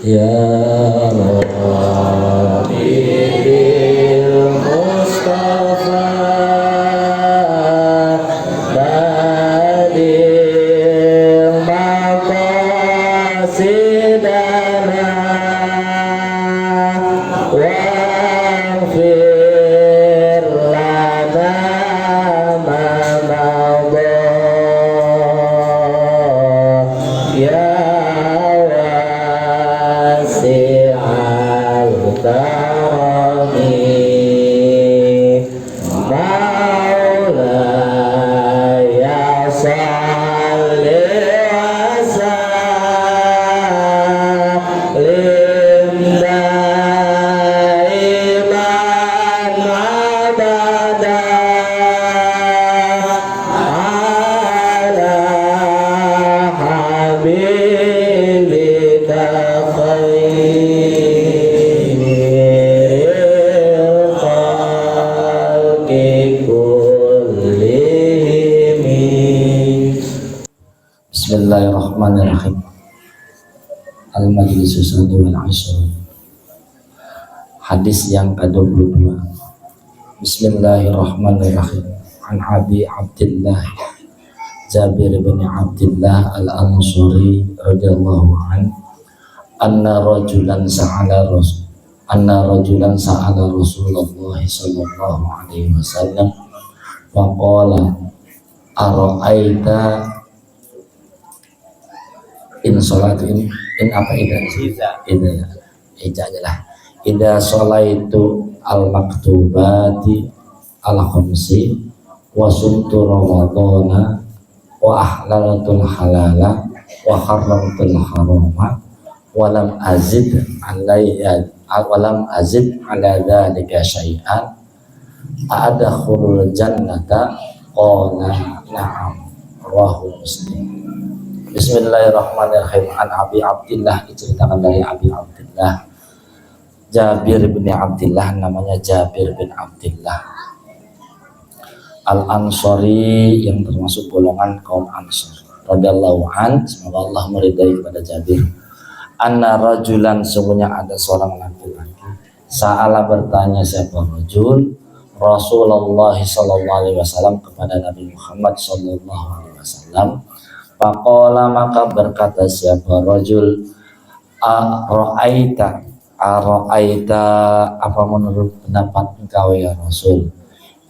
Ya Rabbi bil Mustafa badil maqasidana waghfir lana ma madha ya Bismillahirrahmanirrahim. Al-Majlisus wal Ashr. Hadis yang ke-22. Bismillahirrahmanirrahim. An Abi Abdillah Jabir bin Abdillah Al-Ansari radhiyallahu an anna rajulan sa'ala Rasulullah sallallahu alaihi wasallam faqala ara'aita in sholat in apa ida lah ida sholaitu al maktubati al khamsi wa sumtu ramadhana wa ahlalatul halala wa haramtul harama wa lam azid ala dhalika syai'an a'adakhulul jannata qala na'am rawahu Muslim. Bismillahirrahmanirrahim. An Abi Abdillah, diceritakan dari Abi Abdillah Jabir bin Abdillah, namanya Jabir bin Abdillah Al-Ansari, yang termasuk golongan kaum Ansar radhiyallahu an, semoga Allah meridai kepada Jabir. Anna rajulan, sungguhnya ada seorang laki-laki, sa'ala bertanya siapa rajul Rasulullah sallallahu alaihi wasallam kepada Nabi Muhammad sallallahu alaihi wasallam. Faqala, maka berkata siapa rajul, Ara'aita, apa menurut pendapat engkau ya Rasul,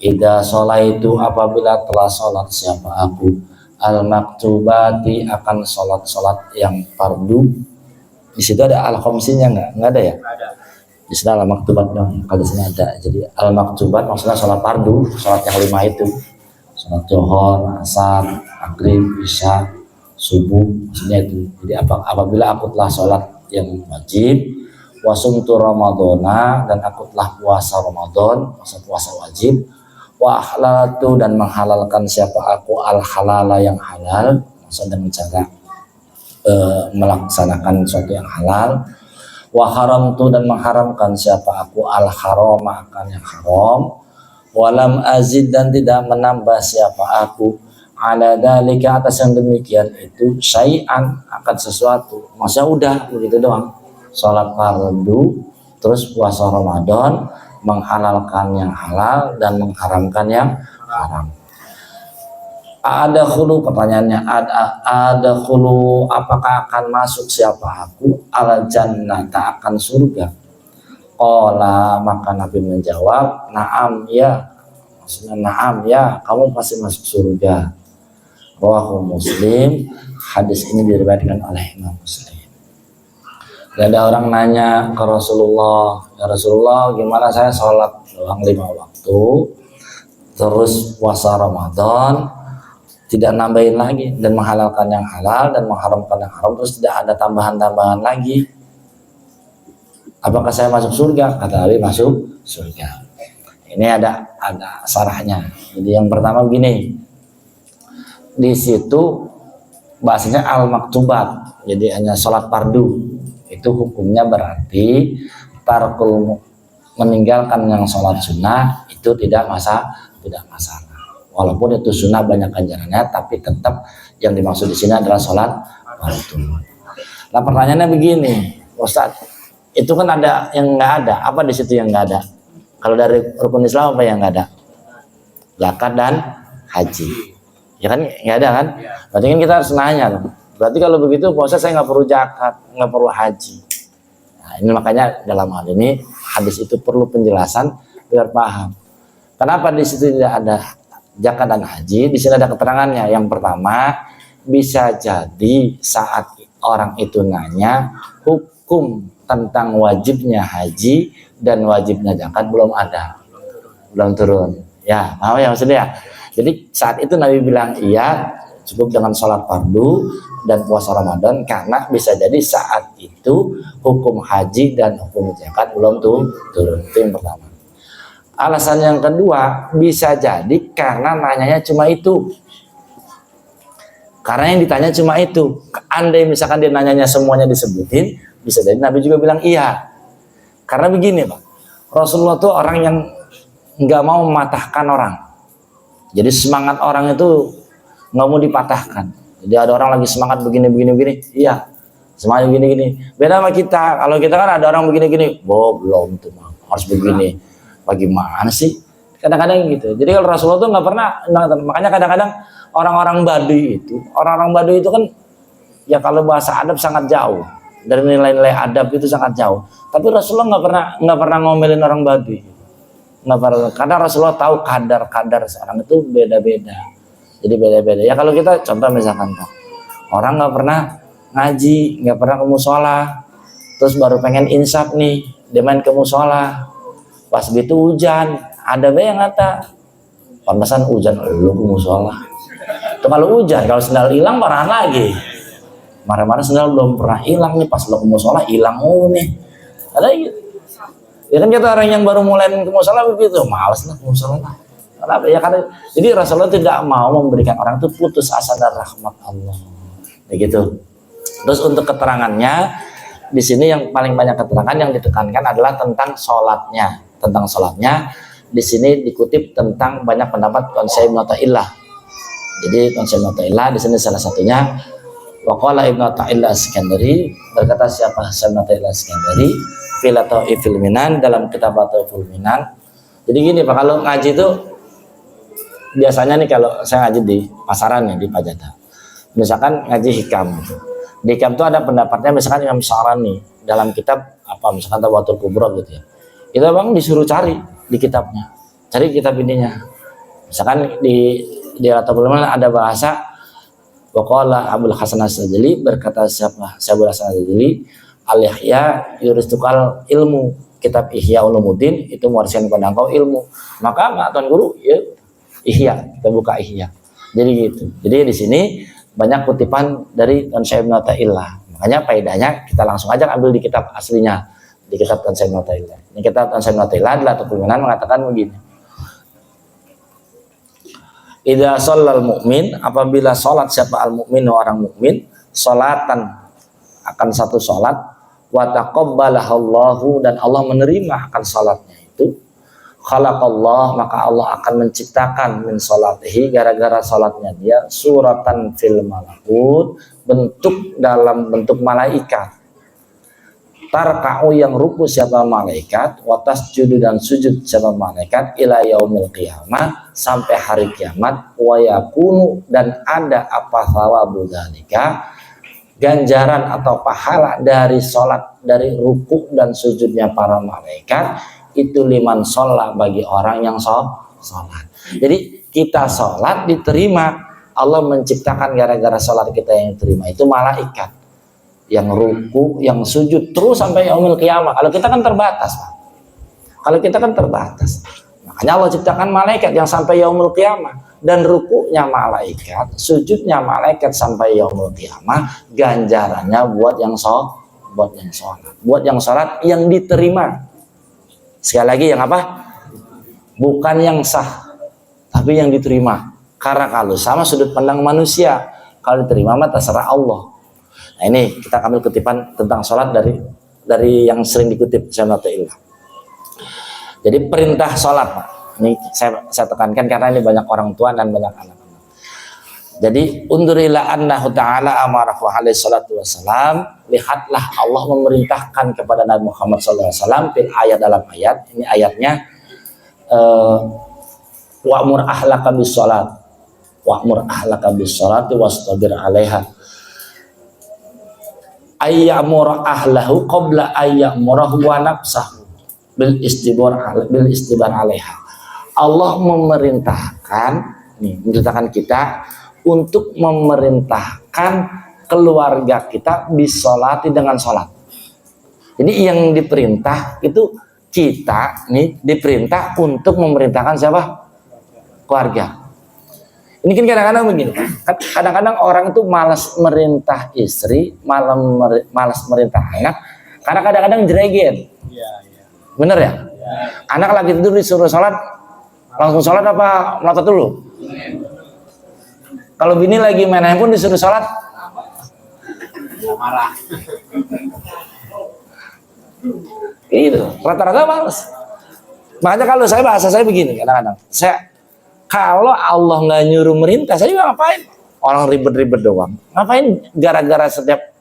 idza sholaitu, apabila telah sholat siapa aku, al maktubati, akan sholat yang fardu. Di situ ada al khamsinya enggak ada ya? Ada. Di sini al maktubatnya, kalau di sini ada. Jadi al maktubat maksudnya sholat fardu, sholat yang 5 itu. Sholat zuhur, asar, maghrib, isya, subuh, maksudnya itu. Jadi apabila aku telah sholat yang wajib, wasumtu ramadhana, dan aku telah puasa Ramadan, puasa wajib, wa ahlaltu, dan menghalalkan siapa aku al halala, yang halal, maksudnya dengan cara melaksanakan sesuatu yang halal, wa haramtu, dan mengharamkan siapa aku al harama, akan yang haram, walam azid, dan tidak menambah siapa aku ala dalika, atas yang demikian itu, syai'an, akan sesuatu. Maksudnya udah begitu doang, sholat fardu terus puasa Ramadan, menghalalkan yang halal dan mengharamkan yang haram. Ada khulu, pertanyaannya ada khulu, apakah akan masuk siapa aku al jannata, akan surga? Qala, maka Nabi menjawab, na'am ya, maksudnya na'am ya, kamu pasti masuk surga. Rawahu Muslim. Hadis ini diriwayatkan oleh Imam Muslim. Dan ada orang nanya ke Rasulullah, ya Rasulullah, gimana saya sholat doang 5 waktu, terus puasa Ramadan, tidak nambahin lagi, dan menghalalkan yang halal dan mengharamkan yang haram, terus tidak ada tambahan-tambahan lagi, apakah saya masuk surga? Kata Nabi, masuk surga. Ini ada sarahnya. Jadi yang pertama begini, di situ bahasanya al maktubat, jadi hanya sholat fardu, itu hukumnya berarti tarkul, meninggalkan yang sholat sunnah itu tidak masalah. Walaupun itu sunnah banyak ganjarannya, tapi tetap yang dimaksud di sini adalah sholat fardu. Nah pertanyaannya begini, Ustaz, itu kan ada yang nggak ada. Apa di situ yang nggak ada? Kalau dari rukun Islam apa yang nggak ada? Zakat dan haji. Ya kan nggak ada kan? Berarti kan kita harus nanya dong. Berarti kalau begitu Pak Ustaz saya nggak perlu zakat, nggak perlu haji. Nah, ini makanya dalam hal ini hadis itu perlu penjelasan biar paham. Kenapa di situ tidak ada zakat dan haji? Di sini ada keterangannya. Yang pertama, bisa jadi saat orang itu nanya hukum tentang wajibnya haji dan wajibnya zakat belum ada, belum turun. Ya, paham ya maksudnya? Jadi saat itu Nabi bilang iya, cukup dengan sholat fardu dan puasa Ramadan, karena bisa jadi saat itu hukum haji dan hukum zakat belum turun. Itu yang pertama. Alasan yang kedua, bisa jadi karena nanyanya cuma itu. Karena yang ditanya cuma itu. Andai misalkan dia nanyanya semuanya disebutin, bisa jadi Nabi juga bilang iya. Karena begini Pak, Rasulullah tuh orang yang nggak mau mematahkan orang. Jadi semangat orang itu nggak mau dipatahkan. Jadi ada orang lagi semangat begini, iya, semangat begini. Beda sama kita. Kalau kita kan ada orang begini, belum tuh harus begini. Bagaimana sih? Kadang-kadang gitu. Jadi kalau Rasulullah tuh nggak pernah, makanya kadang-kadang orang-orang Baduy itu kan ya kalau bahasa adab sangat jauh dari nilai-nilai adab itu sangat jauh. Tapi Rasulullah nggak pernah ngomelin orang Baduy, nggak pernah. Karena Rasulullah tahu kadar seorang itu beda-beda. Jadi beda-beda. Ya kalau kita contoh misalkan Pak, orang nggak pernah ngaji, nggak pernah ke musola, terus baru pengen insaf nih, dia main ke musola. Pas gitu hujan, ada yang kata, pantesan hujan lu ke musola. Itu kalau hujan, kalau sendal hilang marahan lagi. Marah-marah sendal belum pernah hilang nih, pas lo ke musola hilang nih. Ada gitu. Ya kan kita orang yang baru mulai ke musola begitu, males lah ke musola. Kenapa? Ya karena jadi Rasulullah tidak mau memberikan orang itu putus asa dari rahmat Allah. Begitu. Terus untuk keterangannya di sini yang paling banyak keterangan yang ditekankan adalah tentang sholatnya. Tentang sholatnya di sini dikutip tentang banyak pendapat Tuan Syekh Ibnu Athaillah. Jadi Tuan Syekh Ibnu Athaillah di sini salah satunya waqala Ibnu Athaillah As-Sikandari, berkata siapa Syekh Ibnu Athaillah As-Sikandari fil Lataiful Minan, dalam kitab Lataiful Minan. Jadi gini Pak, kalau ngaji itu biasanya nih kalau saya ngaji di pasaran ya di Pajata, misalkan ngaji hikam gitu. Di hikam itu ada pendapatnya misalkan Imam Syarani dalam kitab apa misalkan Tawatul Kubra gitu ya. Itu bang disuruh cari di kitabnya, cari kitab ininya. Misalkan di Lataiful Minan ada bahasa waqala Abul Hasan As-Sajali, berkata siapa Abul Hasan As-Sajali, al-Ihya yuristukal ilmu, kitab Ihya Ulumuddin itu mewariskan kepada engkau ilmu. Maka nggak Tuan Guru ya Ihya, kita buka Ihya. Jadi gitu. Jadi di sini banyak kutipan dari Tuan Syekh Ibnu Athaillah. Makanya faedahnya kita langsung aja ambil di kitab aslinya, di kitab Tuan Syekh Ibnu Athaillah. Ini kitab Tuan Syekh Ibnu Athaillah adalah Tukunan mengatakan begini. Idza shallal mu'min, apabila salat siapa al mukmin orang mukmin, salatan akan satu salat, wa taqabbalallahu dan Allah menerima akan salatnya itu, khalaqallah maka Allah akan menciptakan min salatihi gara-gara salatnya dia suratan fil malakut, bentuk dalam bentuk malaikat. Tarka'u yang ruku siapa malaikat, watas judu dan sujud siapa malaikat, ila yaumil qiyamah sampai hari kiamat, wa yakunu dan ada apa thawabu dzalika, ganjaran atau pahala dari sholat, dari ruku dan sujudnya para malaikat itu liman sholat bagi orang yang sholat. Jadi kita sholat diterima, Allah menciptakan gara-gara sholat kita yang diterima itu malaikat yang ruku, yang sujud terus sampai yaumil qiyamah. Kalau kita kan terbatas Pak. Kalau kita kan terbatas. Makanya Allah ciptakan malaikat yang sampai yaumil qiyamah, dan rukunya malaikat, sujudnya malaikat sampai yaumil qiyamah, ganjarannya buat yang sholat, buat yang sholat yang diterima. Sekali lagi yang apa? Bukan yang sah, tapi yang diterima. Karena kalau sama sudut pandang manusia, kalau diterima mah terserah Allah. Nah ini kita ambil kutipan tentang sholat dari yang sering dikutip Syekh Athaillah. Jadi perintah sholat Pak. Ini saya tekankan karena ini banyak orang tua dan banyak anak-anak. Jadi undurila annahu ta'ala amarahu alaihi salatu wassalam, lihatlah Allah memerintahkan kepada Nabi Muhammad sallallahu alaihi wasallam fil ayat, dalam ayat ini ayatnya, wa'mur ahlaka bis salat wa'mur ahlaka bis salati wastabir 'alaiha, ayyamura ahlahu qabla ayyamurahu wa nafsahu bil istibar 'alaiha. Allah memerintahkan kita untuk memerintahkan keluarga kita bisolati dengan sholat. Jadi yang diperintah itu kita nih diperintah untuk memerintahkan siapa? Keluarga. Ini kan kadang-kadang begini. Kadang-kadang orang itu malas merintah istri, malas merintah anak, karena kadang-kadang jeregen. Bener ya? Anak lagi tidur disuruh sholat, langsung sholat apa melotot dulu? Kalau bini lagi main handphone disuruh sholat, marah. Itu rata-rata males. Makanya kalau bahasa saya begini kadang-kadang, kalau Allah nggak nyuruh merintah, saya juga ngapain? Orang ribet-ribet doang. Ngapain gara-gara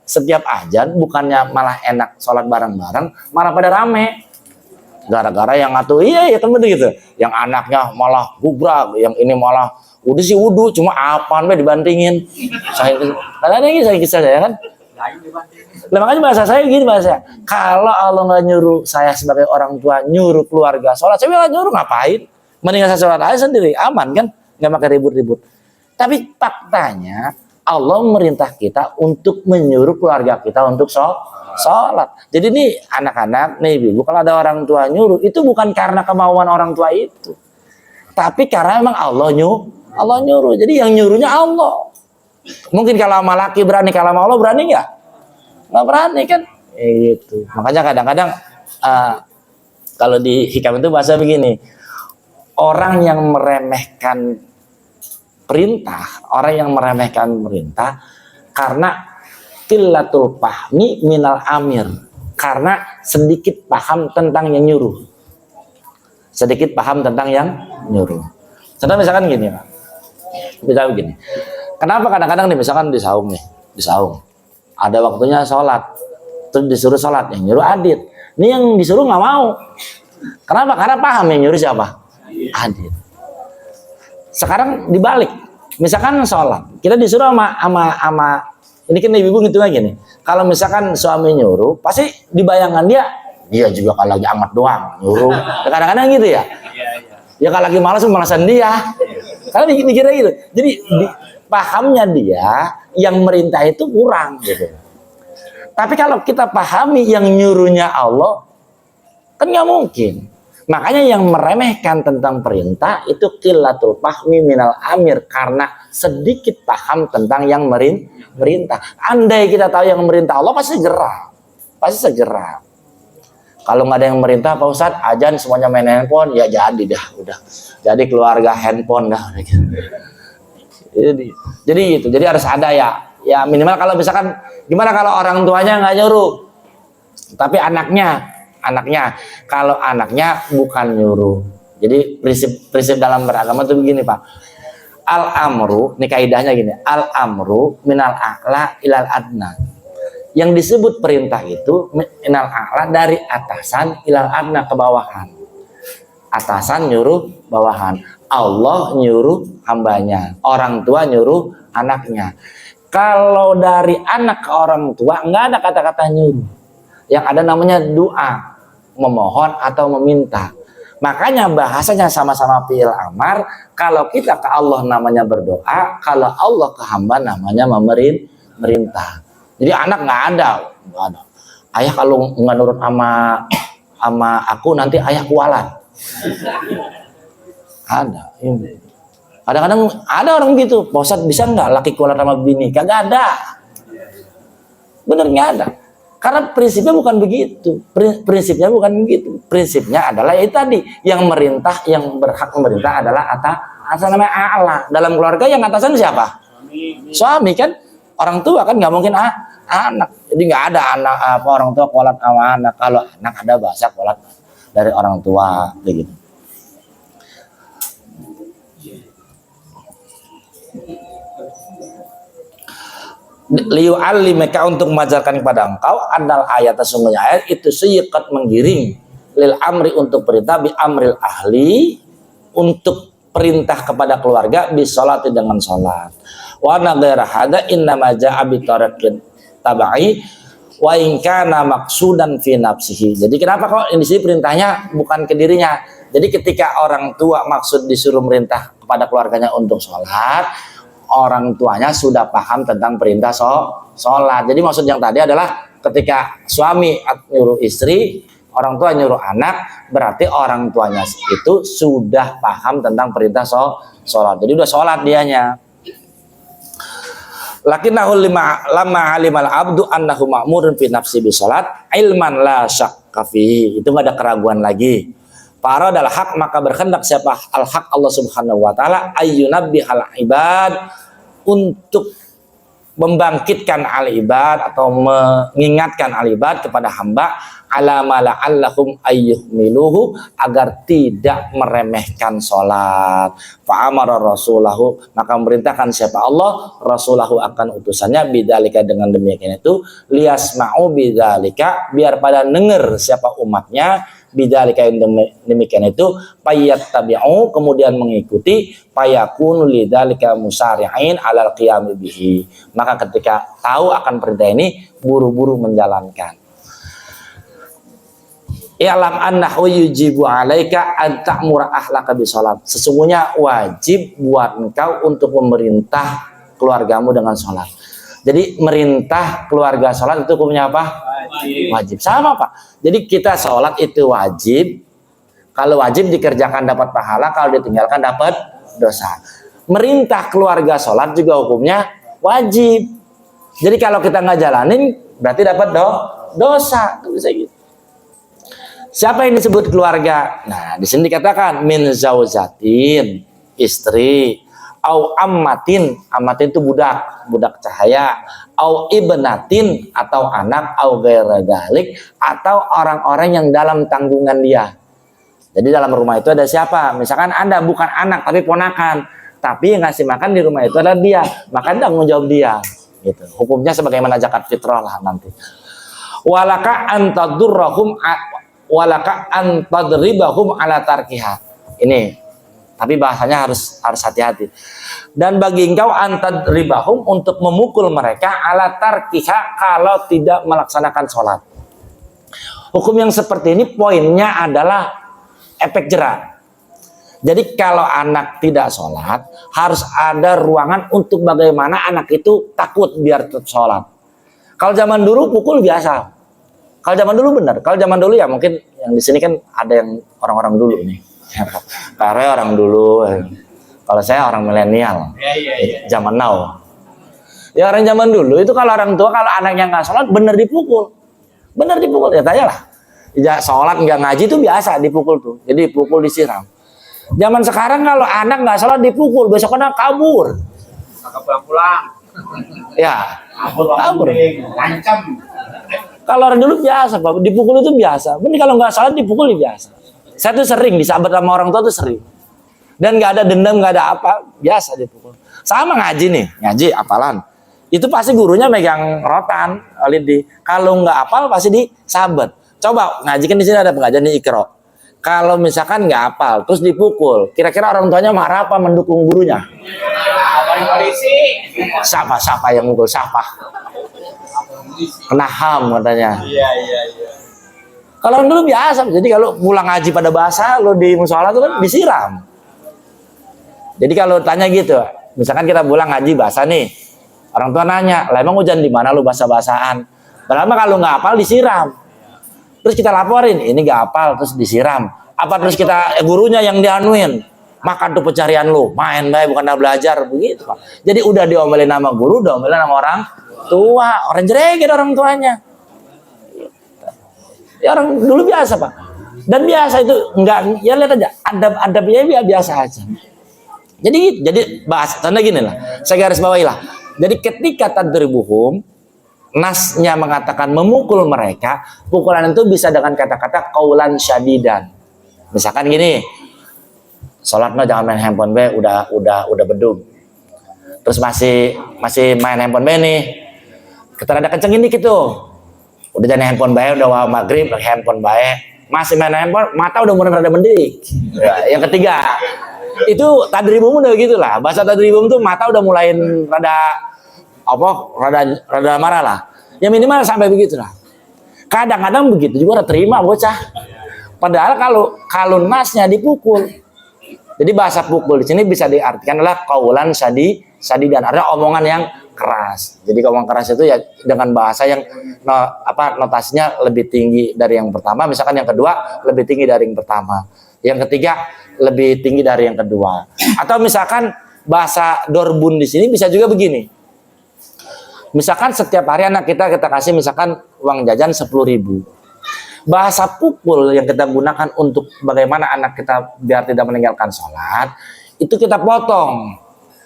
setiap azan bukannya malah enak sholat bareng-bareng, malah pada rame. Gara-gara yang ngatur, iya kan begitu. Yang anaknya malah gubrak, yang ini malah udah sih wudu, cuma apaan dibandingin. Saya kisah saya kan. Nah, makanya bahasa saya gini, kalau Allah nggak nyuruh saya sebagai orang tua nyuruh keluarga sholat, saya nggak nyuruh, ngapain? Mendingan saya sholat aja sendiri, aman kan, nggak pakai ribut-ribut. Tapi faktanya Allah merintah kita untuk menyuruh keluarga kita untuk sholat. Jadi nih anak-anak, nih ibu, kalau ada orang tua nyuruh, itu bukan karena kemauan orang tua itu, tapi karena memang Allah nyuruh. Jadi yang nyuruhnya Allah. Mungkin kalau sama laki berani, kalau sama Allah berani nggak? Nggak berani kan? Gitu. Makanya kadang-kadang kalau di hikam itu bahasa begini, orang yang meremehkan perintah karena qillatul fahmi minal amir, karena sedikit paham tentang yang nyuruh. Contoh misalkan gini, Pak. Bisa begini. Kenapa kadang-kadang nih misalkan di saung, ada waktunya sholat, terus disuruh sholat, yang nyuruh adit. Ini yang disuruh nggak mau. Kenapa? Karena paham yang nyuruh siapa? Adit. Sekarang dibalik, misalkan sholat, kita disuruh sama ini kan ibu gitu aja nih. Kalau misalkan suami nyuruh, pasti dibayangkan dia juga kalau lagi amat doang nyuruh. Kadang-kadang gitu ya. Ya kalau lagi malasan dia. Karena dikira gitu. Jadi pahamnya dia yang merintah itu kurang gitu. Tapi kalau kita pahami yang nyuruhnya Allah, kan nggak mungkin. Makanya yang meremehkan tentang perintah itu qillatul fahmi minal amir, karena sedikit paham tentang yang merintah. Andai kita tahu yang merintah Allah, pasti segera. Kalau nggak ada yang merintah, Pak Ustadz, azan semuanya main handphone, ya jadi dah, udah. Jadi keluarga handphone dah. Jadi gitu. Jadi harus ada ya minimal kalau misalkan gimana kalau orang tuanya nggak nyuruh, tapi anaknya kalau anaknya bukan nyuruh. Jadi prinsip dalam beragama itu begini, Pak. Al-amru, ini kaidahnya gini, al-amru minal a'la ilal adna. Yang disebut perintah itu minal a'la, dari atasan ilal adna, ke bawahan. Atasan nyuruh bawahan. Allah nyuruh hambanya, orang tua nyuruh anaknya. Kalau dari anak ke orang tua nggak ada kata-kata nyuruh. Yang ada namanya doa, memohon atau meminta. Makanya bahasanya sama-sama fi'il amar. Kalau kita ke Allah namanya berdoa, kalau Allah ke hamba namanya memerintah. Jadi anak nggak ada. Ayah kalau nggak nurut sama aku, nanti ayah kualat. Ada. Kadang-kadang ada orang gitu. Pak Ustadz, bisa nggak laki kualat sama bini? Kagak ada. Bener nggak ada. Karena prinsipnya bukan begitu. Prinsipnya adalah itu tadi, yang berhak memerintah adalah atas namanya Allah. Dalam keluarga yang atasan siapa? Suami kan, orang tua kan nggak mungkin anak. Jadi nggak ada anak orang tua kualat sama anak. Kalau anak ada bahasa kualat dari orang tua begitu. Liyu'allimaka untuk mengajarkan kepada engkau annal ayat sesungguhnya ayat itu syiqat menggiring lil amri untuk perintah bi amril ahli untuk perintah kepada keluarga bi sholati dengan sholat wa nadhara hada inna ma ja'a bi tariqin tabai wa in kana maqsudan fi nafsihi. Jadi kenapa kok di sini perintahnya bukan ke dirinya? Jadi ketika orang tua maksud disuruh merintah kepada keluarganya untuk sholat, orang tuanya sudah paham tentang perintah sholat. Jadi maksud yang tadi adalah ketika suami nyuruh istri, orang tua nyuruh anak, berarti orang tuanya itu sudah paham tentang perintah sholat. Jadi udah sholat dianya. Lakinnahu lama alimal abdu annahu ma'murun fi nafsi bi sholat ilman la syakka fihi. Itu nggak ada keraguan lagi. Para adalah hak, maka berkehendak siapa al-haq Allah Subhanahu wa taala ayyunabbihal ibad untuk membangkitkan al-ibad atau mengingatkan al-ibad kepada hamba ala ma la'allahum ayyuhmiluhu agar tidak meremehkan salat. Fa amara rasulahu, maka memerintahkan siapa Allah rasulahu akan utusannya bidzalika dengan demikian itu liyasma'u bidzalika biar pada dengar siapa umatnya bidzalika yang demikian itu payat tabi'u kemudian mengikuti payakun lidzalika musari'in alal qiyam bihi. Maka ketika tahu akan perintah ini buru-buru menjalankan. I'lam annahu yujibu 'alaika an ta'mura ahlaka bisalat. Sesungguhnya wajib buat engkau untuk memerintah keluargamu dengan salat. Jadi merintah keluarga salat itu hukumnya apa? Wajib. Sama Pak. Jadi kita sholat itu wajib. Kalau wajib dikerjakan dapat pahala, kalau ditinggalkan dapat dosa. Merintah keluarga sholat juga hukumnya wajib. Jadi kalau kita nggak jalanin berarti dapat dosa. Bisa gitu. Siapa yang disebut keluarga? Nah, di sini dikatakan min zaujatin, istri, au ammatin, ammatin itu budak cahaya, au ibnatin atau anak, au ghaira dzalik atau orang-orang yang dalam tanggungan dia. Jadi dalam rumah itu ada siapa? Misalkan Anda bukan anak tapi ponakan, tapi yang ngasih makan di rumah itu adalah dia, maka tanggung jawab dia. Gitu. Hukumnya sebagaimana zakat fitrah lah nanti. Walaka antadurrahum walaka antadribahum ala tarkiha. Ini tapi bahasanya harus hati-hati. Dan bagi engkau antadribahum untuk memukul mereka ala tarkiha kalau tidak melaksanakan sholat. Hukum yang seperti ini poinnya adalah efek jerak. Jadi kalau anak tidak sholat harus ada ruangan untuk bagaimana anak itu takut biar tetap sholat. Kalau zaman dulu pukul biasa. Kalau zaman dulu benar. Kalau zaman dulu ya mungkin yang di sini kan ada yang orang-orang dulu nih. Karena orang dulu. Kalau saya orang milenial. Zaman now. Ya orang zaman dulu itu kalau orang tua kalau anaknya nggak sholat benar dipukul. Benar dipukul ya tanyalah. Ya sholat nggak ngaji itu biasa dipukul tuh. Jadi pukul disiram. Zaman sekarang kalau anak nggak sholat dipukul besoknya kabur. Pulang-pulang. Ya. Kabur. Ancam. Kalau orang dulu biasa, Pak. Dipukul itu biasa. Bener kalau nggak salah dipukul biasa. Saya tuh sering disabar sama orang tua tuh sering. Dan nggak ada dendam, nggak ada apa, biasa dipukul. Sama ngaji nih, ngaji apalan. Itu pasti gurunya megang rotan, lidi. Kalau nggak apal pasti disabet. Coba ngaji kan di sini ada pengajian nih Iqra. Kalau misalkan nggak apal, terus dipukul, kira-kira orang tuanya marah apa mendukung gurunya? Polisi. Siapa yang mukul siapa? Kena HAM katanya. Iya. Kalau dulu biasa, jadi kalau pulang ngaji pada basah, lo di musola itu kan disiram. Jadi kalau tanya gitu, misalkan kita pulang ngaji basah nih, orang tua nanya, lah emang hujan di mana lo basah-basahan? Berapa kalau nggak hafal disiram. Terus kita laporin, ini nggak hafal terus disiram. Apa terus kita gurunya yang dianuin? Makan tuh pencarian lo, main baik bukan belajar begitu Pak. Jadi udah diomelin nama guru, diomelin nama orang tua, orang jereged orang tuanya. Ya orang dulu biasa Pak. Dan biasa itu enggak, ya lihat aja, adab-adabnya biasa aja. Jadi bahas tanda gini lah. Saya garis bawahi lah. Jadi ketika tadribuhum, nasnya mengatakan memukul mereka, pukulan itu bisa dengan kata-kata qaulan syadidan. Misalkan gini, sholatnya jangan main handphone be, udah bedug. Terus masih main handphone be nih. kita rada kencengin dikit tuh. Udah jangan handphone bae, udah maghrib pakai handphone bae. Masih main handphone, mata udah mulai rada mendik. Ya, yang ketiga, itu tadribum udah gitu lah. Bahasa tadribum tuh mata udah mulai rada marah lah. Ya minimal sampai begitu lah. Kadang-kadang begitu juga udah terima bocah. Padahal kalau nasnya dipukul. Jadi bahasa pukul di sini bisa diartikan adalah kaulan sadi dan ada omongan yang keras. Jadi omongan keras itu ya dengan bahasa yang notasinya lebih tinggi dari yang pertama. Misalkan yang kedua lebih tinggi dari yang pertama. Yang ketiga lebih tinggi dari yang kedua. Atau misalkan bahasa dorbun di sini bisa juga begini. Misalkan setiap hari anak kita kasih misalkan uang jajan 10.000. Bahasa pukul yang kita gunakan untuk bagaimana anak kita biar tidak meninggalkan sholat, itu kita potong.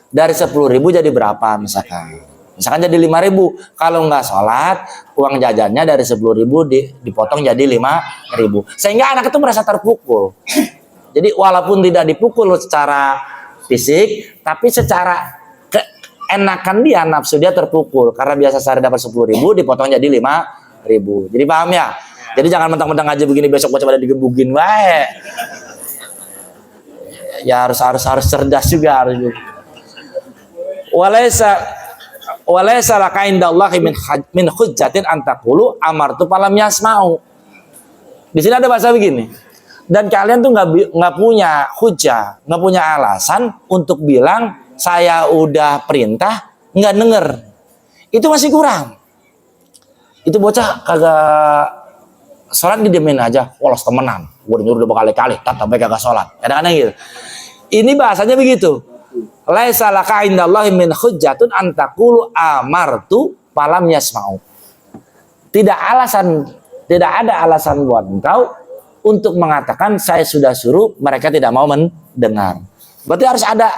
Dari 10.000 jadi berapa misalkan? Misalkan jadi 5.000. Kalau nggak sholat, uang jajannya dari 10.000 dipotong jadi 5.000. Sehingga anak itu merasa terpukul. Jadi walaupun tidak dipukul secara fisik, tapi secara keenakan dia, nafsu dia terpukul. Karena biasa sehari dapat 10.000, dipotong jadi 5.000. Jadi paham ya? Jadi jangan mentang-mentang aja begini besok baca pada digebugin baik. Ya harus cerdas juga harus. Walaysa laka indallahi min hujjatin antaqulu amartu falam yasma'u. Di sini ada bahasa begini. Dan kalian tuh nggak punya hujjah, nggak punya alasan untuk bilang saya udah perintah nggak denger. Itu masih kurang. Itu bocah kagak sholat didemin aja, walas temenan. Gue nyuruh udah berkali-kali, tapi kagak sholat. Kadang-kadang gitu. Ini bahasanya begitu. Laisa laka indallahi min hujjatun antaqulu amartu falam yasma'u. Tidak ada alasan buat engkau untuk mengatakan saya sudah suruh, mereka tidak mau mendengar. Berarti harus ada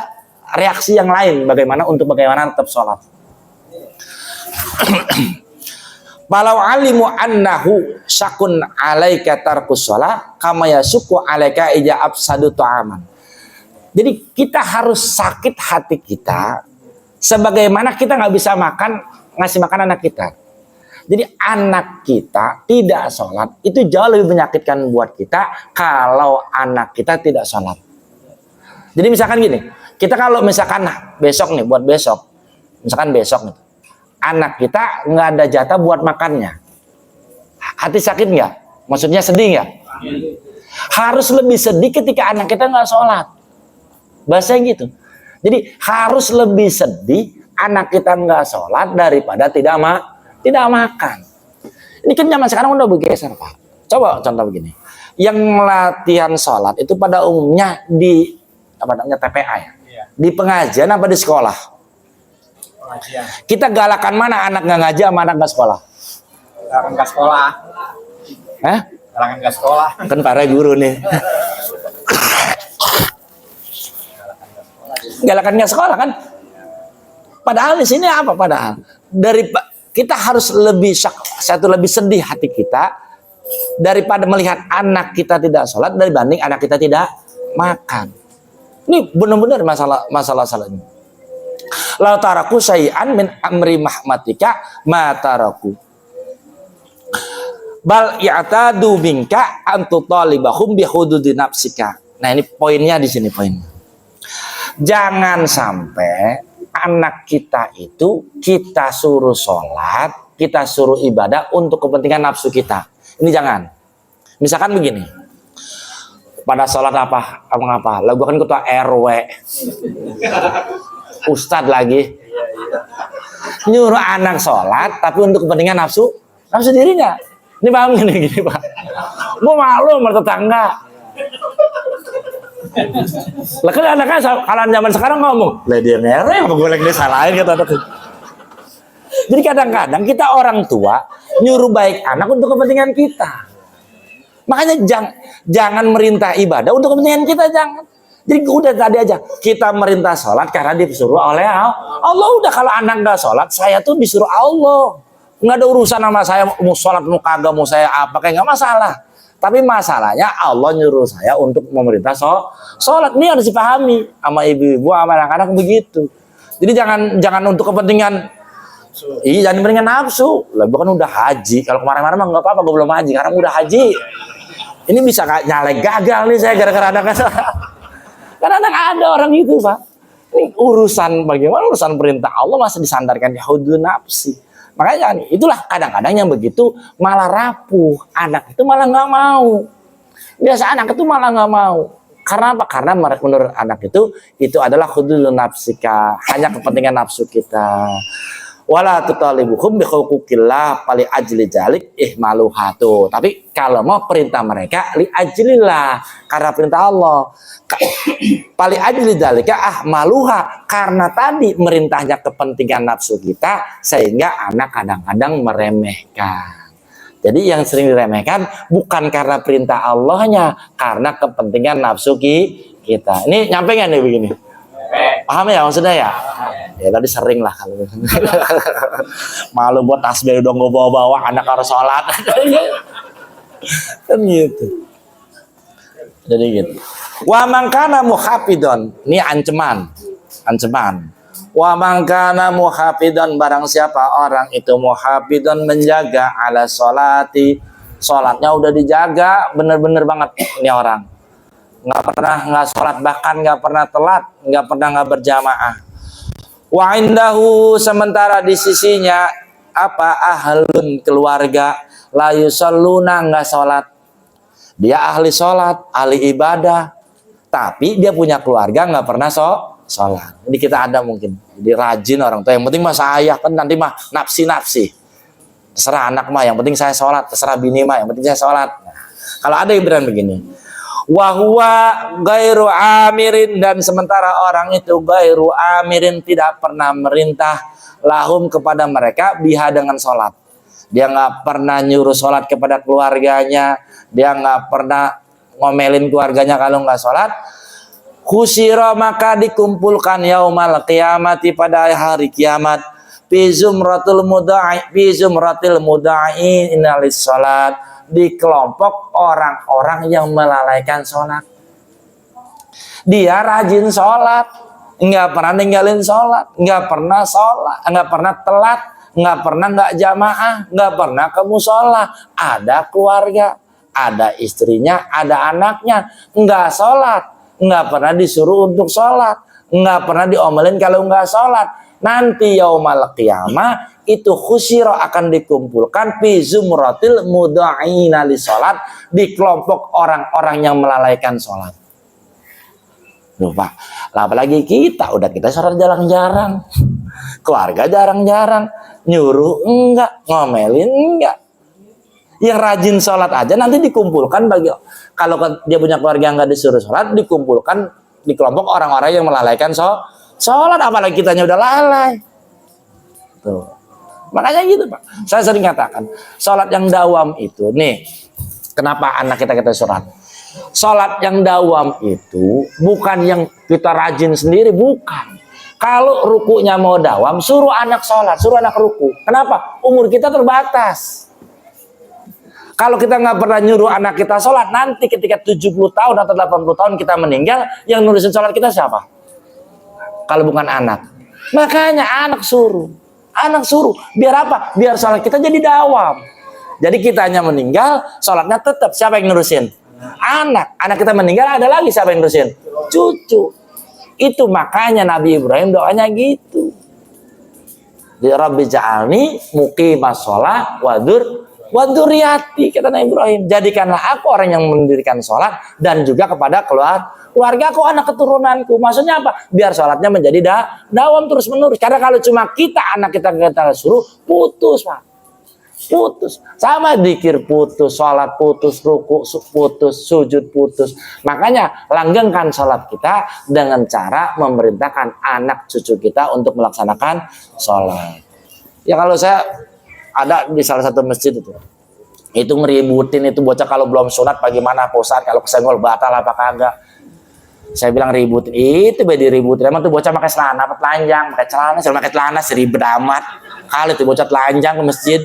reaksi yang lain bagaimana tetap sholat. Walau alimu annahu syakun alaika tarkus shalah kama yasuku alaika ija afsadu ta'aman. Jadi kita harus sakit hati kita sebagaimana kita nggak bisa ngasih makan anak kita. Jadi anak kita tidak sholat itu jauh lebih menyakitkan buat kita kalau anak kita tidak sholat. Jadi misalkan gini, kita kalau misalkan besok nih misalkan besok nih, anak kita nggak ada jatah buat makannya, hati sakit nggak? Maksudnya sedih nggak? Harus lebih sedih ketika anak kita nggak sholat. Bahasanya gitu. Jadi harus lebih sedih anak kita nggak sholat daripada tidak makan. Ini kan zaman sekarang udah bergeser Pak. Coba contoh begini. Yang latihan sholat itu pada umumnya di TPA ya? Di pengajian apa di sekolah? Pengajian. Kita galakan mana anak nggak ngaji sama anak nggak sekolah? Galakan nggak sekolah. Galakan nggak sekolah. Kan para guru nih. Galakan nggak sekolah kan? Padahal di sini apa? Padahal kita harus lebih sedih hati kita daripada melihat anak kita tidak sholat dibanding anak kita tidak makan. Ini benar-benar masalah ini. La taraku syai'an min amri mahmatika ma taraku. Bal ya'tadu minka antu talibahum bi hududi nafsika. Nah, ini poinnya di sini poinnya. Jangan sampai anak kita itu kita suruh sholat, kita suruh ibadah untuk kepentingan nafsu kita. Ini jangan. Misalkan begini. Pada sholat apa? Lah gue kan ketua RW. Ustadz lagi. Nyuruh anak sholat tapi untuk kepentingan nafsu dirinya. Ini paham gini Pak. Gue malu sama tetangga. Lah kan anaknya kalau zaman sekarang ngomong, lah dia ngereng apa gue lagi disalahin kata anak. Jadi kadang-kadang kita orang tua nyuruh baik anak untuk kepentingan kita. Makanya jangan merintah ibadah untuk kepentingan kita, jangan. Jadi udah tadi aja kita merintah sholat karena disuruh oleh Allah. Udah kalau anak nggak sholat, saya tuh disuruh Allah. Nggak ada urusan sama saya mau sholat mau kagak mau saya apa kayak nggak masalah. Tapi masalahnya Allah nyuruh saya untuk memerintah sholat. Ini harus dipahami sama ibu-ibu, sama anak-anak begitu. Jadi jangan untuk kepentingan Iya, jangan dengan nafsu. Lah bukan udah haji. Kalau kemarin-kemarin mah nggak apa-apa, gue belum haji. Karena udah haji. Ini bisa nyalek gagal nih saya gara-gara ada karena ada orang itu, Pak. Ini urusan bagaimana urusan perintah Allah masih disandarkan di hudud nafsi. Makanya itulah kadang-kadang yang begitu malah rapuh. Anak itu malah nggak mau. Biasa anak itu malah nggak mau. Karena apa? Karena menurut anak itu adalah hudud nafsika, hanya kepentingan nafsu kita. Wala tutalibuhum bi huquqillah pali ajli jalik ihmaluhatu. Tapi kalau mau perintah mereka li ajlillah, karena perintah Allah. Pali ajli jalika ahmaluha, karena tadi merintahnya kepentingan nafsu kita, sehingga anak kadang-kadang meremehkan. Jadi yang sering diremehkan bukan karena perintah Allahnya, karena kepentingan nafsu kita. Ini nyampe nggak nih begini? Paham ya maksudnya ya? Ya tadi sering lah kalau malu buat tasbih udah nggak bawa-bawa anak harus sholat. Kan gitu. Jadi gitu. Wa mangkana muhafidon, ini ancaman. Wa mangkana muhafidon, barang siapa orang itu muhafidon menjaga ala sholati, sholatnya udah dijaga bener-bener banget ini orang. Nggak pernah nggak sholat, bahkan nggak pernah telat, nggak pernah nggak berjamaah. Wa indahu, sementara di sisinya apa ahlun keluarga la yusalluna, nggak sholat. Dia ahli sholat, ahli ibadah, tapi dia punya keluarga nggak pernah sholat. Ini kita ada mungkin, jadi rajin orang tua. Yang penting mah saya kan nanti mah nafsi. Terserah anak mah, yang penting saya sholat. Terserah bini mah, yang penting saya sholat. Nah, kalau ada yang bilang begini, wahwa gairu amirin, dan sementara orang itu gairu amirin, tidak pernah merintah lahum kepada mereka biha dengan sholat. Dia nggak pernah nyuruh sholat kepada keluarganya, dia nggak pernah ngomelin keluarganya kalau nggak sholat. Khusyira, maka dikumpulkan yaumal qiyamati, pada hari kiamat, fi zumratil muda'i inalis sholat, di kelompok orang-orang yang melalaikan sholat. Dia rajin sholat, nggak pernah ninggalin sholat, nggak pernah sholat, nggak pernah telat, nggak pernah nggak jamaah, nggak pernah ke musola, ada keluarga, ada istrinya, ada anaknya, nggak sholat, nggak pernah disuruh untuk sholat, nggak pernah diomelin kalau nggak sholat. Nanti yaumal qiyamah itu khusyiro, akan dikumpulkan fi zumratil muda'ina li sholat, di kelompok orang-orang yang melalaikan sholat. Lupa, apalagi kita sholat jarang-jarang, keluarga jarang-jarang, nyuruh enggak, ngomelin enggak. Yang rajin sholat aja nanti dikumpulkan kalau dia punya keluarga yang nggak disuruh sholat, dikumpulkan di kelompok orang-orang yang melalaikan sholat, apalagi kitanya udah lalai. Tuh. Makanya gitu Pak. Saya sering katakan, sholat yang dawam itu, nih, kenapa anak kita sholat? Sholat yang dawam itu bukan yang kita rajin sendiri, bukan. Kalau rukunya mau dawam, suruh anak sholat, suruh anak ruku. Kenapa? Umur kita terbatas. Kalau kita nggak pernah nyuruh anak kita sholat, nanti ketika 70 tahun atau 80 tahun kita meninggal, yang nulisin sholat kita siapa? Kalau bukan anak. Makanya anak suruh. Biar apa? Biar sholat kita jadi dawam. Jadi kita hanya meninggal, sholatnya tetap. Siapa yang nurusin? Anak. Anak kita meninggal, ada lagi siapa yang nurusin? Cucu. Itu makanya Nabi Ibrahim doanya gitu. Di Rabbi ja'alni muqimas sholat waduriyati, kata Nabi Ibrahim, jadikanlah aku orang yang mendirikan sholat dan juga kepada keluarga aku, anak keturunanku. Maksudnya apa? Biar sholatnya menjadi dawam terus menerus. Karena kalau cuma anak kita suruh, putus Pak, putus. Sama dzikir putus, sholat putus, ruku putus, sujud putus. Makanya langgengkan sholat kita dengan cara memerintahkan anak cucu kita untuk melaksanakan sholat. Ya kalau saya ada di salah satu masjid itu ngeributin itu bocah kalau belum sunat bagaimana Pak Ustadz, kalau kesenggol batal apa kagak. Saya bilang ributin, itu beda ributin. Emang tuh bocah pakai celana apa telanjang, pakai celana seribet amat. Kali tuh bocah telanjang ke masjid.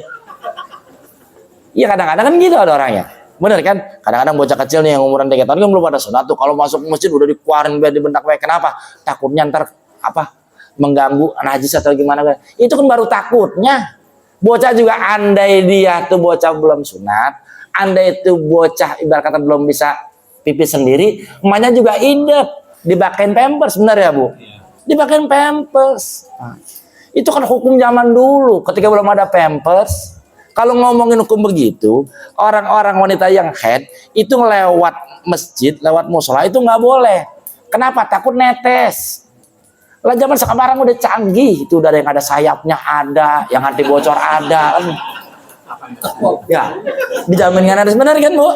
Iya kadang-kadang kan gitu ada orangnya. Bener kan? Kadang-kadang bocah kecil nih yang umuran 3 tahun kan belum pada sunat tuh, kalau masuk ke masjid udah dikeluarin biar dibentak. Kenapa? Takutnya ntar mengganggu najis atau gimana. Itu kan baru takutnya. Bocah juga andai dia tuh bocah belum sunat, andai itu bocah ibarat kata belum bisa pipis sendiri, emaknya juga idep dipakein pampers, benar ya Bu? Dipakein pampers. Nah, itu kan hukum zaman dulu ketika belum ada pampers. Kalau ngomongin hukum begitu, orang-orang wanita yang head itu lewat masjid, lewat musola itu nggak boleh. Kenapa? Takut netes. Lah zaman sekarang udah canggih, itu udah yang ada sayapnya ada, yang anti bocor ada. Ya, dijamin kan ada sebenarnya kan Bu?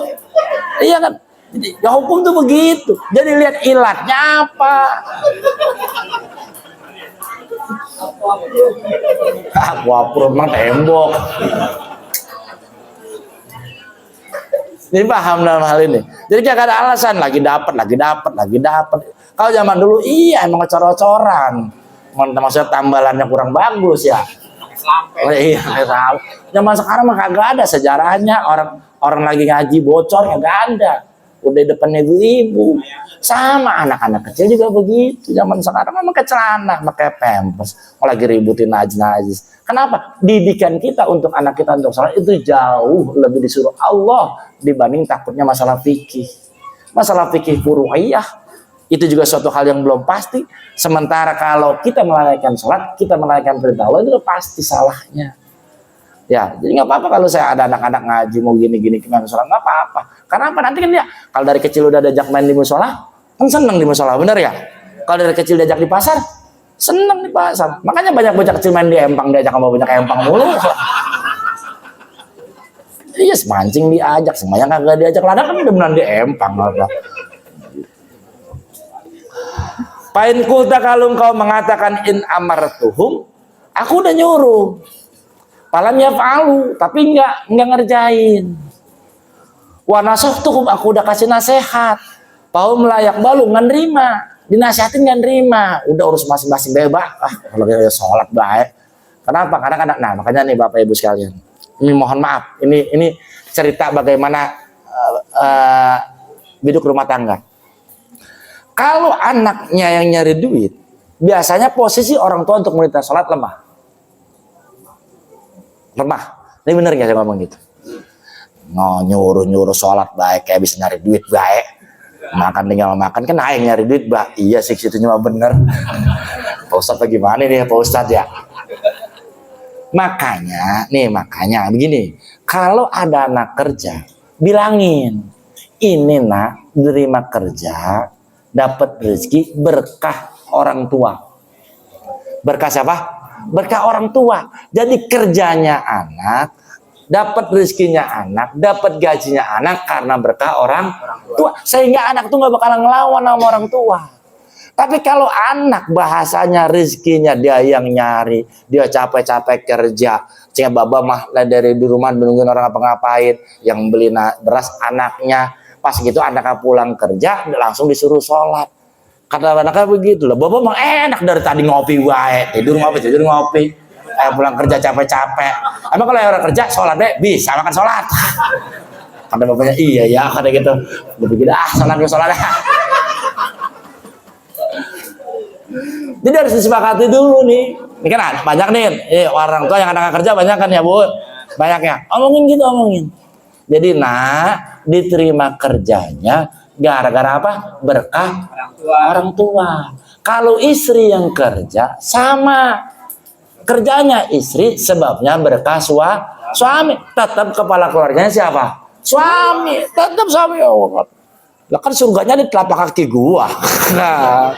Iya kan? Ya hukum tuh begitu. Jadi lihat ilatnya apa. Aquaproof mah tembok. Ini paham dalam hal ini. Jadi gak ada alasan lagi dapat. Kalau zaman dulu iya emang cor-coran. Maksudnya tambalannya kurang bagus ya. Oh, iya, zaman sekarang mah kagak ada sejarahnya, orang lagi ngaji bocor kagak ada. Udah depan ibu-ibu. Sama anak-anak kecil juga begitu. Zaman sekarang memang pakai celana, pakai pampers, lagi ributin najis. Kenapa? Didikan kita untuk anak kita untuk salat itu jauh lebih disuruh Allah dibanding takutnya masalah fikih. Masalah fikih furu'iyah itu juga suatu hal yang belum pasti. Sementara kalau kita melalaikan salat, kita melalaikan perintah Allah itu pasti salahnya. Ya, jadi nggak apa-apa kalau saya ada anak-anak ngaji mau gini-gini ke musola, nggak apa-apa. Karena apa? Nanti kan dia kalau dari kecil udah diajak main di musola, kan seneng di musola, bener ya? Kalau dari kecil diajak di pasar, seneng di pasar. Makanya banyak bocah kecil main di empang, diajak sama banyak empang mulu. Iya, mancing diajak, semuanya kagak diajak, ladang kan udah beneran di empang. Pain kulta kalau engkau mengatakan in amartuhum, aku udah nyuruh. Palam ya falu, tapi enggak ngerjain. Wa nasahtuhum, aku udah kasih nasihat. Pau melayak balu nggak nerima, dinasihatin nggak nerima. Udah urus masing-masing bebas. Kalau kita sholat baik. Kenapa? Karena nah makanya nih Bapak Ibu sekalian. Ini mohon maaf. Ini cerita bagaimana hidup rumah tangga. Kalau anaknya yang nyari duit, biasanya posisi orang tua untuk memerintah sholat lemah. Ini bener gak saya ngomong gitu? Nyuruh sholat baik, kayak bisa nyari duit baik. Makan tinggal makan kan yang nyari duit bah. Iya sih itu cuma bener. Pak Ustadz bagaimana nih Pak Ustadz ya? Makanya begini. Kalau ada anak kerja, bilangin ini nak nerima kerja, dapat rezeki berkah orang tua. Berkah siapa? Berkah orang tua. Jadi kerjanya anak, dapat rezekinya anak, dapat gajinya anak karena berkah orang tua. Sehingga anak tuh nggak bakalan ngelawan sama orang tua. Tapi kalau anak bahasanya rezekinya dia yang nyari, dia capek-capek kerja, sehingga baba mah dari di rumah nungguin orang apa-ngapain, yang beli beras anaknya, pas gitu anaknya pulang kerja langsung disuruh sholat. Kata anaknya begitu lah, baba mah enak dari tadi ngopi wae, tidur ngopi. Pulang kerja capek-capek. Emang kalau orang kerja sholat deh bisa makan sholat. Kata bapaknya iya ya kata gitu. Begitu sholat. Jadi harus disepakati dulu nih. Ini kan banyak nih orang tua yang anak kerja banyak kan ya Bu. Banyaknya. Omongin. Jadi diterima kerjanya gara-gara apa? Berkah orang tua. Kalau istri yang kerja sama. Kerjanya istri sebabnya berkah suami. Tetap kepala keluarganya siapa? Suami. Tetap suami. Lah kan surganya di telapak kaki gua. Nah.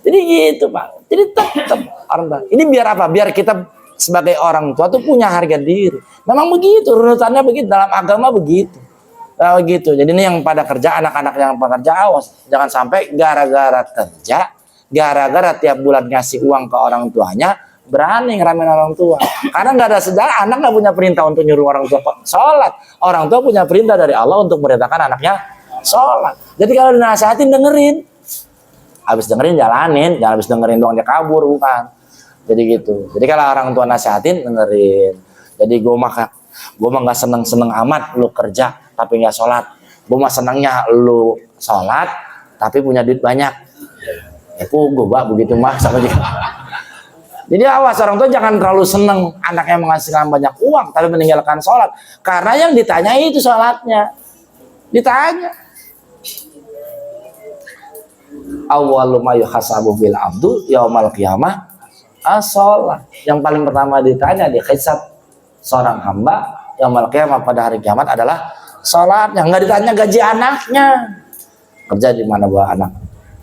Jadi gitu Pak. Jadi tetap orang tua. Ini biar apa? Biar kita sebagai orang tua tuh punya harga diri. Memang begitu. Runutannya begitu. Dalam agama begitu. Begitu. Jadi ini yang pada kerja, anak-anak yang pekerja awas. Jangan sampai gara-gara kerja, gara-gara tiap bulan ngasih uang ke orang tuanya, berani ngeramein orang tua. Karena nggak ada sejarah, anak nggak punya perintah untuk nyuruh orang tua sholat. Orang tua punya perintah dari Allah untuk merintahkan anaknya sholat. Jadi kalau dinasihatin dengerin. Habis dengerin jalanin, jangan habis dengerin doang dia kabur, bukan. Jadi gitu. Jadi kalau orang tua nasihatin dengerin. Jadi gue mah nggak seneng amat lu kerja tapi nggak sholat. Gue mah senengnya lu sholat tapi punya duit banyak. Ya pugu Pak begitu mah sama juga. Jadi awas orang tua jangan terlalu seneng anaknya menghasilkan banyak uang tapi meninggalkan sholat. Karena yang ditanya itu sholatnya. Ditanya. Awwalu ma yuhasabu bil abdu yaumal qiyamah as-sholat. Yang paling pertama ditanya di hisab seorang hamba yaumal qiyamah pada hari kiamat adalah sholatnya. Nggak ditanya gaji anaknya. Kerja di mana buah anak?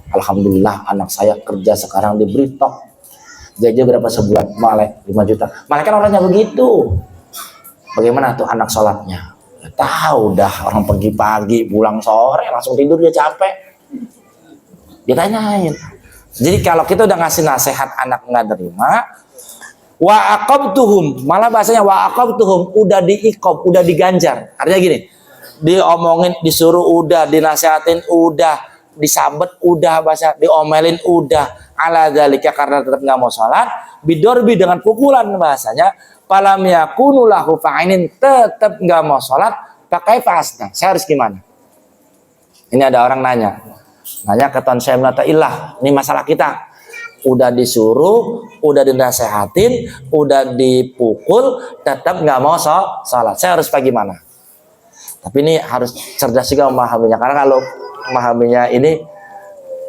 Alhamdulillah anak saya kerja sekarang di Britok. Gaji berapa sebulan? Malek 5 juta. Malek kan orangnya begitu. Bagaimana tuh anak sholatnya? Ya, tahu dah orang pergi pagi pulang sore langsung tidur dia capek. Ditanyain. Jadi kalau kita udah ngasih nasihat anak nggak terima, wa aqabtuhum, malah bahasanya wa aqabtuhum, udah diikob, udah diganjar. Artinya gini, diomongin, disuruh udah, dinasihatin udah, disabet udah, bahasa diomelin udah. Ala dzalika karena tetap nggak mau sholat, bidorbi dengan pukulan bahasanya, falam yakunu lahu fa'inin, tetap nggak mau sholat, pakai fasna. Saya harus gimana? Ini ada orang nanya ke Tuan Syekh Ilah, ini masalah kita. Udah disuruh, udah dinasehatin, udah dipukul, tetap nggak mau sholat. Saya harus bagaimana? Tapi ini harus cerdas juga memahaminya, karena kalau memahaminya ini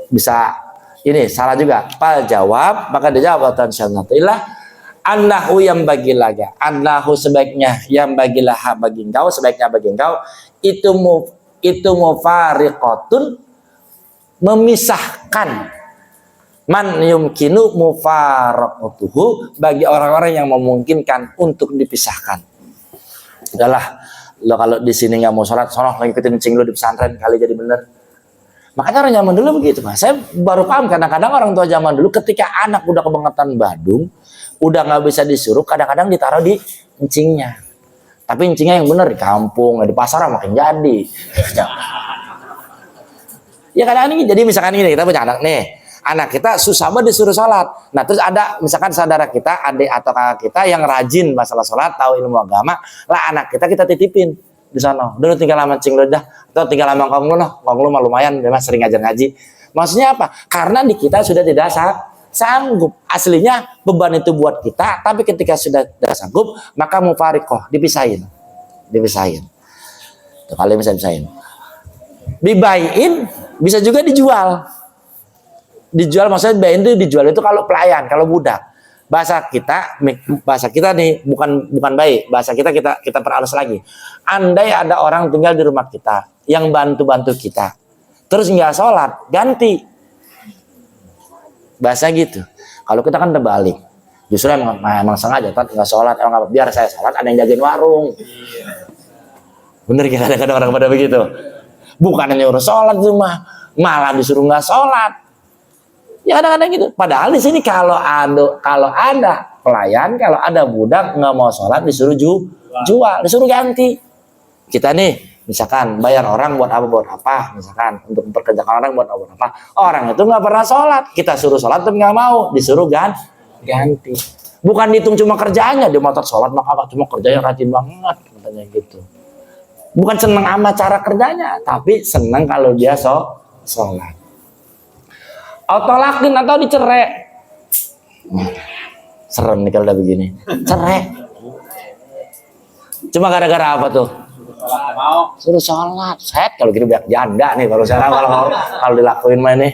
bisa ini salah juga. Pak jawab, maka dia jawab Tuan Syekh Ilah, annahu yang bagi laga, annahu sebaiknya yang bagilah bagi engkau, sebaiknya bagi engkau itu mufariqatun, memisahkan, man yumkinu mufaraqatuhu, bagi orang-orang yang memungkinkan untuk dipisahkan. Udahlah, lo kalau di sini nggak mau sholat, sono lagi ikutin cing lo di pesantren kali jadi bener. Makanya orang zaman dulu begitu, Mas. Saya baru paham kadang-kadang orang tua zaman dulu ketika anak udah kebangetan badung, udah nggak bisa disuruh, kadang-kadang ditaruh di encingnya. Tapi encingnya yang bener di kampung, di pasar makin jadi. Ya kadang-kadang ini jadi misalkan ini kita punya anak nih, anak kita susah banget disuruh sholat. Nah terus ada misalkan saudara kita, adik atau kakak kita yang rajin masalah sholat, tahu ilmu agama, lah anak kita titipin di sana. Dulu tinggal lama cing lo dah, atau tinggal lama kamu loh, kamu mah lumayan, memang sering ngajar ngaji. Maksudnya apa? Karena di kita sudah tidak sanggup. Aslinya beban itu buat kita, tapi ketika sudah tidak sanggup, maka mufariqoh, dipisahin. Tuh, kalian bisa pisahin. Dibayin, bisa juga dijual. Dijual maksudnya bayin itu dijual itu kalau pelayan, kalau budak. Bahasa kita nih bukan baik. Bahasa kita perhalus lagi. Andai ada orang tinggal di rumah kita yang bantu kita, terus nggak sholat, ganti. Bahasa gitu. Kalau kita kan terbalik. Justru emang sengaja nggak sholat, emang biar saya sholat, ada yang jagain warung. Bener kan kadang-kadang orang pada begitu. Bukan hanya urus sholat di rumah, malah disuruh nggak sholat. Ya kadang-kadang gitu. Padahal di sini kalau ada pelayan, kalau ada budak nggak mau sholat disuruh jual, disuruh ganti. Kita nih, misalkan bayar orang buat apa, misalkan untuk memperkerjakan orang buat apa. Orang itu nggak pernah sholat, kita suruh sholat tapi nggak mau, disuruh ganti. Bukan dihitung cuma kerjaannya, dia mau sholat maka cuma kerjanya rajin banget, katanya gitu. Bukan seneng sama cara kerjanya, tapi seneng kalau dia sholat. Tolakin atau dicerai. Serem nih kalau udah begini. Cerai. Cuma gara-gara apa tuh? Suruh sholat. Set kalau gitu biar janda nih kalau sekarang kalau dilakuin mah nih.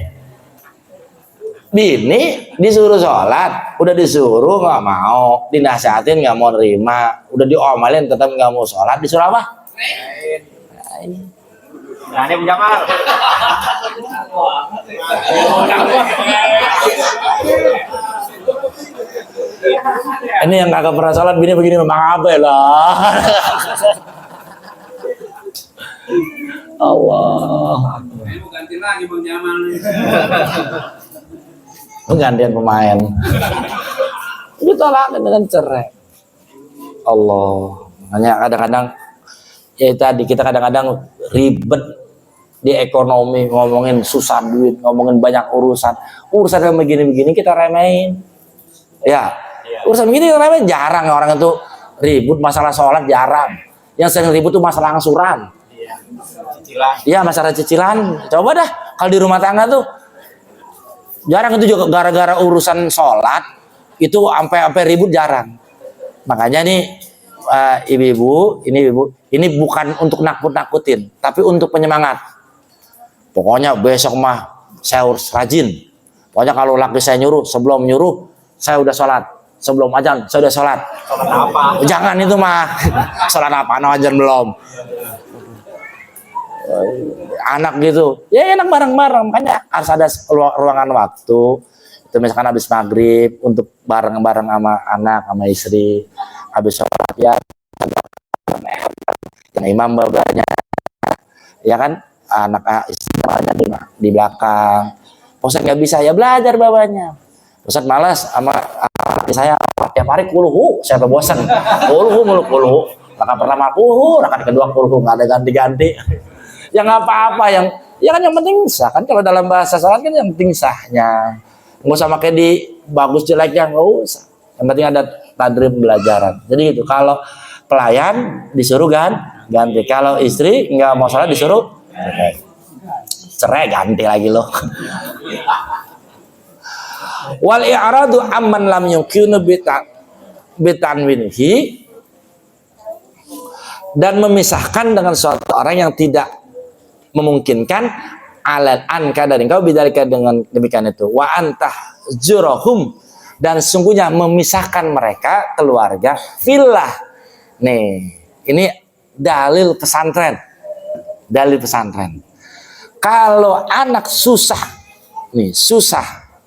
Bini disuruh sholat, udah disuruh nggak mau, dinasihatin nggak mau nerima, udah diomelin tetap nggak mau sholat, disuruh apa? Nah, ini punya mal. Ini yang kagak pernah sholat bini begini memang apa lah. Allah. Ini bukan lagi Bang Jamal nih. Penggantian pemain. Itu tolakan dengan cerai. Allah. Hanya kadang-kadang ya tadi kita kadang-kadang ribet di ekonomi, ngomongin susah duit, ngomongin banyak urusan yang begini-begini kita remehin. Ya, urusan begini kita remehin. Jarang orang itu ribut masalah sholat, jarang. Yang sering ribut itu masalah angsuran. Cicilan. Iya, masalah cicilan. Coba dah kalau di rumah tangga tuh Jarang itu juga gara-gara urusan sholat itu sampai ribut jarang. Makanya nih ibu-ibu, ini bukan untuk nakut-nakutin, tapi untuk penyemangat. Pokoknya besok mah saya harus rajin. Pokoknya kalau laki saya nyuruh, sebelum nyuruh saya udah sholat, sebelum azan saya udah sholat. Sholat apa? Jangan itu mah sholat apa, azan belum. Anak gitu, ya enak bareng-bareng, makanya harus ada ruangan waktu. Itu misalkan habis maghrib untuk bareng-bareng sama anak, sama istri, habis sholat ya, yang imam babanya, ya kan, anak istri di belakang. Ustaz nggak bisa ya belajar babanya. Ustaz malas sama saya tiap hari kuluhu, saya bosan. Kuluhu mulu kuluhu. Rakaat pertama kuluhu, rakaat kedua kuluhu, nggak ada ganti-ganti. Ya nggak apa-apa, yang kan yang penting sah kan, kalau dalam bahasa sholat kan yang penting sahnya, nggak usah pakai di bagus jeleknya, nggak usah, yang penting ada tadrib pembelajaran. Jadi gitu, kalau pelayan disuruh ganti, kalau istri nggak mau sholat disuruh cerai ganti lagi loh. Wal i'radu amman lam yukinu bitanwinhi, dan memisahkan dengan suatu orang yang tidak memungkinkan alal anka dari engkau bidzalika, dengan demikian itu wa antah jurahum, dan sungguhnya memisahkan mereka keluarga fillah. Nih, ini dalil pesantren. Kalau anak susah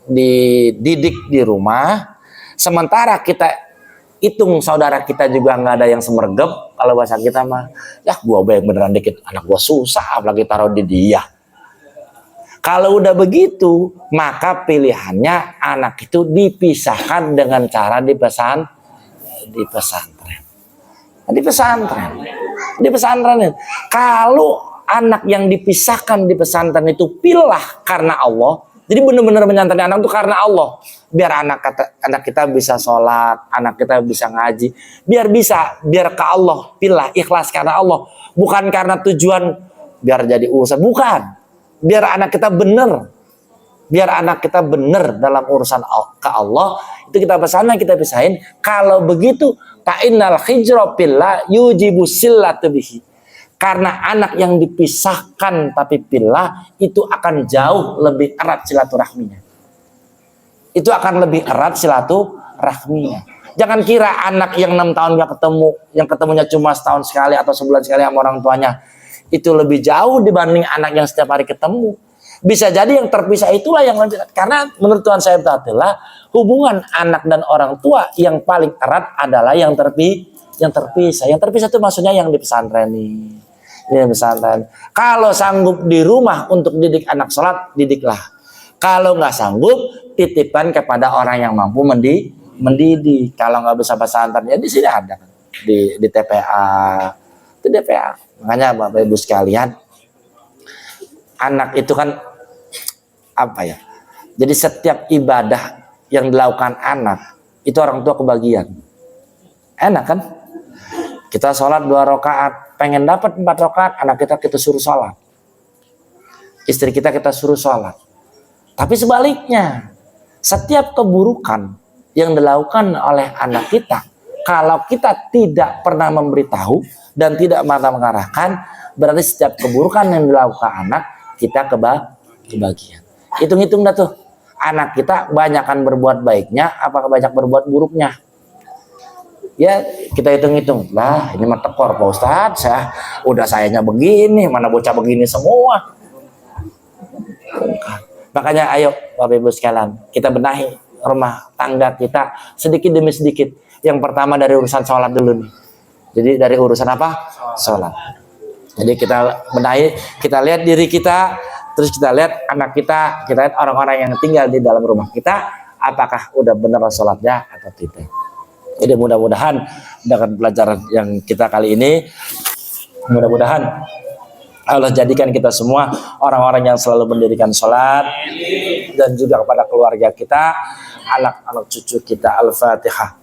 dididik di rumah, sementara kita hitung saudara kita juga nggak ada yang semergep, kalau bahasa kita mah, ya gua bayang beneran dikit, anak gua susah apalagi taruh di dia. Kalau udah begitu, maka pilihannya anak itu dipisahkan dengan cara di pesantren. Kalau anak yang dipisahkan di pesantren itu pilih karena Allah, jadi benar-benar menyantuni anak itu karena Allah. Biar anak kita bisa sholat, anak kita bisa ngaji, biar ke Allah, pilih ikhlas karena Allah, bukan karena tujuan biar jadi urusan, bukan. Biar anak kita benar dalam urusan ke Allah, itu kita pesanan, kita pisahin. Kalau begitu, ta'innal hijra billah yujibu sillatu bihi. Karena anak yang dipisahkan tapi pilih itu akan jauh lebih erat silaturahminya. Jangan kira anak yang 6 tahun gak ketemu, yang ketemunya cuma setahun sekali atau sebulan sekali sama orang tuanya, itu lebih jauh dibanding anak yang setiap hari ketemu. Bisa jadi yang terpisah itulah yang lebih, karena menurut Tuhan saya adalah hubungan anak dan orang tua yang paling erat adalah yang terpisah. Yang terpisah itu maksudnya yang di pesantren nih. Ini pesantren. Kalau sanggup di rumah untuk didik anak sholat, didiklah. Kalau nggak sanggup, titipkan kepada orang yang mampu mendidik. Kalau nggak bisa pesantren, ya di sini ada di TPA, itu DPA. Makanya Bapak Ibu sekalian, anak itu kan apa ya? Jadi setiap ibadah yang dilakukan anak itu orang tua kebagian. Enak kan? Kita sholat 2 rakaat, pengen dapat 4 rakaat, anak kita suruh sholat. Istri kita suruh sholat. Tapi sebaliknya, setiap keburukan yang dilakukan oleh anak kita, kalau kita tidak pernah memberitahu dan tidak pernah mengarahkan, berarti setiap keburukan yang dilakukan anak kita kebagian. Hitung-hitung dah tuh, anak kita banyakkan berbuat baiknya, apakah banyak berbuat buruknya? Ya kita hitung-hitung, lah ini mah tekor Pak Ustadz, sayanya begini, mana bocah begini semua. Makanya ayo Bapak Ibu sekalian, kita benahi rumah tangga kita sedikit demi sedikit. Yang pertama dari urusan sholat dulu nih. Jadi dari urusan apa? Sholat. Jadi kita benahi, kita lihat diri kita, terus kita lihat anak kita lihat orang-orang yang tinggal di dalam rumah kita, apakah udah benar sholatnya atau tidak. Jadi mudah-mudahan dengan pelajaran yang kita kali ini, mudah-mudahan Allah jadikan kita semua orang-orang yang selalu mendirikan sholat, dan juga kepada keluarga kita, anak-anak cucu kita. Al-Fatihah.